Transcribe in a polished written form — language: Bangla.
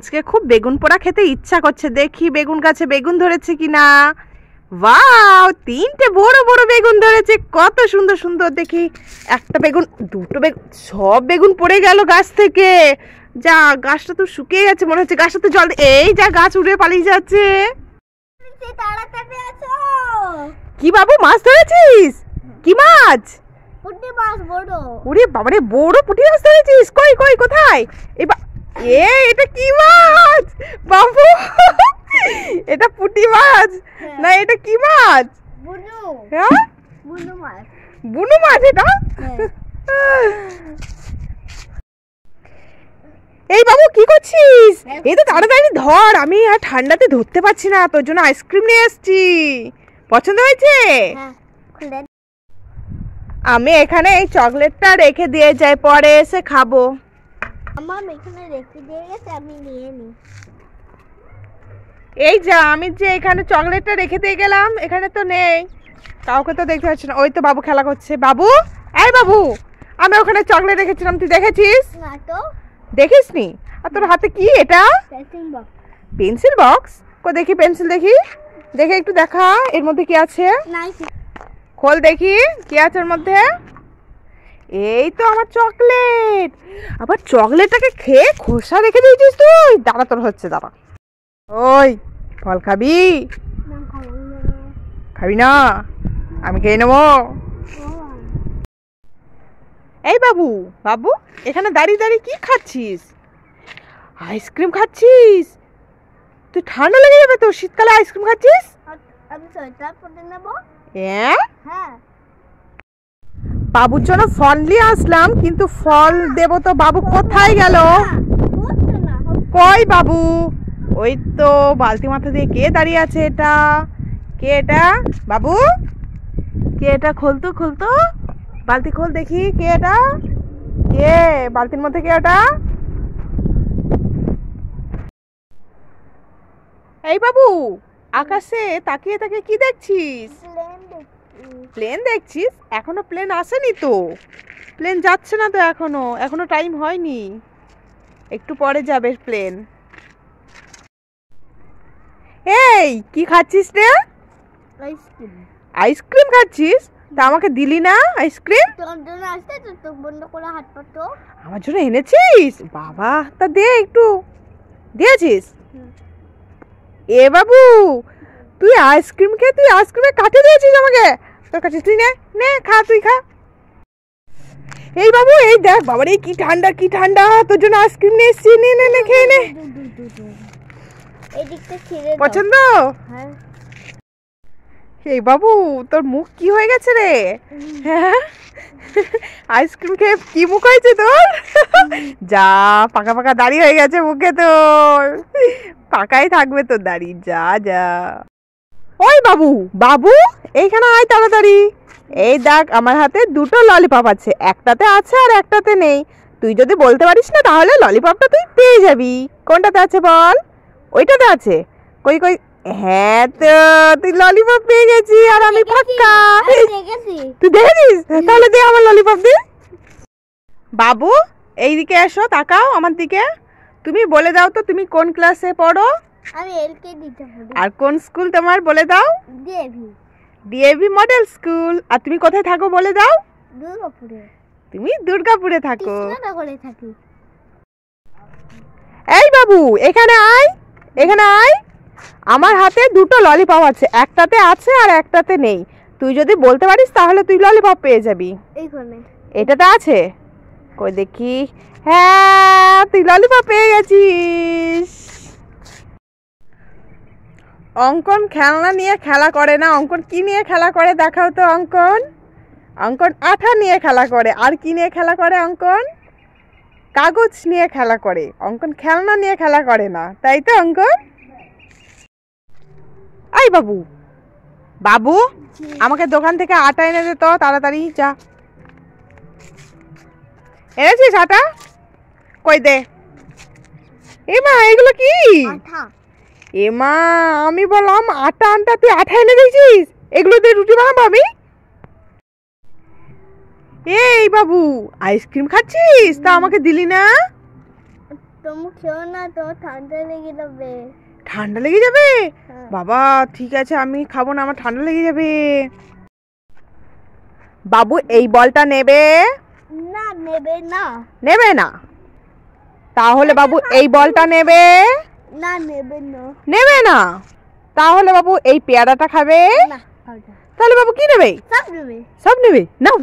আজকে খুব বেগুন পোড়া খেতে ইচ্ছা করছে, দেখি বেগুন গাছে বেগুন ধরেছে কিনা। ওয়াও, 3টে বড় বড় বেগুন ধরেছে, কত সুন্দর সুন্দর। দেখি একটা বেগুন, দুটো বেগুন, সব বেগুন পড়ে গেল গাছ থেকে। যা, গাছটা তো শুকিয়ে গেছে মনে হচ্ছে। গাছটা তো জল, এই যা, গাছ উড়ে পালিয়ে যাচ্ছে। কি বাবু, মাছ ধরেছিস? কি মাছ? পুঁটি মাছ বড়। ওরে বাবারে, বড় পুঁটি মাছ ধরেছিস? কই কই, কোথায়? এটা কি মাছ বাবু? এটা পুঁটি মাছ না, এটা কি মাছ? বুনু। হ্যাঁ, বুনু মাছ। বুনু মাছ এটা? এই বাবু কি করছিস? এই তো তাড়াতাড়ি ধর, আমি আর ঠান্ডাতে ধরতে পারছি না, তোর জন্য আইসক্রিম নিয়ে এসেছি। পছন্দ হয়েছে? আমি এখানে এই চকলেটটা রেখে দিয়ে যাই, পরে এসে খাবো। আমার এখানে রেখে দিয়ে গেছে, আমি নিয়ে নি। এই যা, আমি যে এখানে চকলেটটা রেখে দিয়ে গেলাম, এখানে তো নেই, কাউকে তো দেখতে পাচ্ছি না। ওই তো বাবু খেলা করছে। বাবু, এই বাবু, আমি ওখানে চকলেট রেখেছিলাম, তুই দেখেছিস? না তো। দেখিসনি? আর তোর হাতে কি এটা? Pencil box. Pencil box? কো দেখি, পেন্সিল দেখি, দেখে একটু দেখা, এর মধ্যে কি আছে? খোল দেখি কি আছে এর মধ্যে। এই তো আমার চকলেট। আবার চকলেটটাকে খেয়ে খোসা রেখে দিয়েছিস তুই? দাঁড়া, তোর হচ্ছে, দাঁড়া। ওই, ফল খাবি? খাবি না? আমি খেয়ে নেবো। এই বাবু, বাবু, এখানে দাঁড়িয়ে দাঁড়িয়ে কি খাচ্ছিস? আইসক্রিম খাচ্ছিস? তুই, ঠান্ডা লেগে যাবে তো, শীতকালে আইসক্রিম খাচ্ছিস। আমি সোয়েটার পরে নেব। হ্যাঁ, বাবুর জন্য ফল নিয়ে আসলাম, কিন্তু ফল দেব তো বাবু কোথায় গেল? কই বাবু? ওই তো বালতি মাথা দিয়ে কে দাঁড়িয়ে আছে? এটা কে? এটা বাবু কে? এটা খোলতো, খোলতো, বালতি খোল দেখি, কে এটা? কে বালতির মধ্যে? কে এটা? এই বাবু, আকাশে তাকিয়ে তাকিয়ে কি দেখছিস? প্লেন দেখছিস? এখনো প্লেন আসেনি তো, প্লেন যাচ্ছে না তো, এখনো টাইম হয়নি, একটু পরে যাবে প্লেন। এই কি খাচ্ছিস রে? আইসক্রিম। আইসক্রিম খাচ্ছিস? তা আমাকে দিলি না আইসক্রিম? তোর জন্য আসতে তো, চোখ বন্ধ করে হাত পাতো। আমার জন্য এনেছিস? বাবা, তা দে একটু। দিয়েছিস? এ বাবু, তুই আইসক্রিম খেয়ে তুই আইসক্রিমে কাটে দিয়েছিস আমাকে। তোর কাছে, তুই নে নে, খা, তুই খা। এই বাবু, এই দেখ বাবারে, কি ঠান্ডা, কি ঠান্ডা, তোর জন্য আইসক্রিম নিয়ে এসেছি, নে নে নে, খেয়ে নে। পছন্দ? হ্যাঁ। এই বাবু, তোর মুখ কি হয়ে গেছে রে? হ্যাঁ, আইসক্রিম খেয়ে কি মুখ হয়েছে তোর? যা, পাকা পাকা দাড়ি হয়ে গেছে মুখে তোর, পাকাই থাকবে তোর দাড়ি। যা যা। ওই বাবু, বাবু, এইখানে আয় তাড়াতাড়ি। এই দেখ, আমার হাতে দুটো ললিপপ আছে, একটাতে আছে আর একটাতে নেই। তুই যদি বলতে পারিস না, তাহলে ললিপপটা তুই পেয়ে যাবি। কোনটাতে আছে বল? ওইটাতে আছে। কই কই? হ্যাঁ, তো তুই ললিপপ পেয়ে গেছি, আর আমি ফাঁকা। তুই দেখেছিস? তাহলে দে আমার ললিপপ দে। বাবু, এইদিকে এসো, তাকাও আমার দিকে। তুমি বলে দাও তো, তুমি কোন ক্লাসে পড়ো? আমি এলকেজি তে পড়ি। আর কোন স্কুল তোমার বলে দাও? ডিএভি। DAV model school. আর তুমি কোথায় থাকো বলে দাও? দুর্গাপুরে। তুমি দুর্গাপুরে থাকো। কৃষ্ণনগরে থাকি। এই বাবু, এখানে আয়, এখানে আয়। আমার হাতে দুটো ললিপপ আছে, একটাতে আছে আর একটাতে নেই। তুই যদি বলতে পারিস, তাহলে তুই ললিপপ পেয়ে যাবি। এইখানে। এটাতে আছে? কই দেখি। হ্যাঁ, তুই ললিপপ পেয়ে গেছিস। অঙ্কন খেলনা নিয়ে খেলা করে না, অঙ্কন কি নিয়ে খেলা করে দেখাও তো। অঙ্কন, অঙ্কন আঠা নিয়ে খেলা করে। আর কি নিয়ে খেলা করে অঙ্কন? কাগজ নিয়ে খেলা করে। অঙ্কন খেলনা নিয়ে খেলা করে না, তাই তো অঙ্কন? এই বাবু, বাবু, আমাকে দোকান থেকে আটা এনে দে তো, তাড়াতাড়ি যা। এনেছিস আটা? কই দে। এমা, এগুলো কি? আঠা। এমা, আমি বললাম আটা আনটা, তুই আঠা এনে দিয়েছিস? এগুলো দিয়ে রুটি বানাবো আমি? এই বাবু, আইসক্রিম খাচ্ছিস? তা আমাকে দিলি না? তুমি খেও না, তোমার ঠান্ডা লেগে যাবে। ঠান্ডা লেগে যাবে? হ্যাঁ। বাবা ঠিক আছে, আমি খাবো না, আমার ঠান্ডা লেগে যাবে। বাবু এই বলটা নেবে? না, নেবে না। নেবে না? তাহলে বাবু এই বলটা নেবে? না, নেবে না। নেবে না? তাহলে বাবু এই পেয়ারাটা খাবে? না, খাবে না। তাহলে বাবু কি নেবে? সব নেবে। সব নেবে? নাও।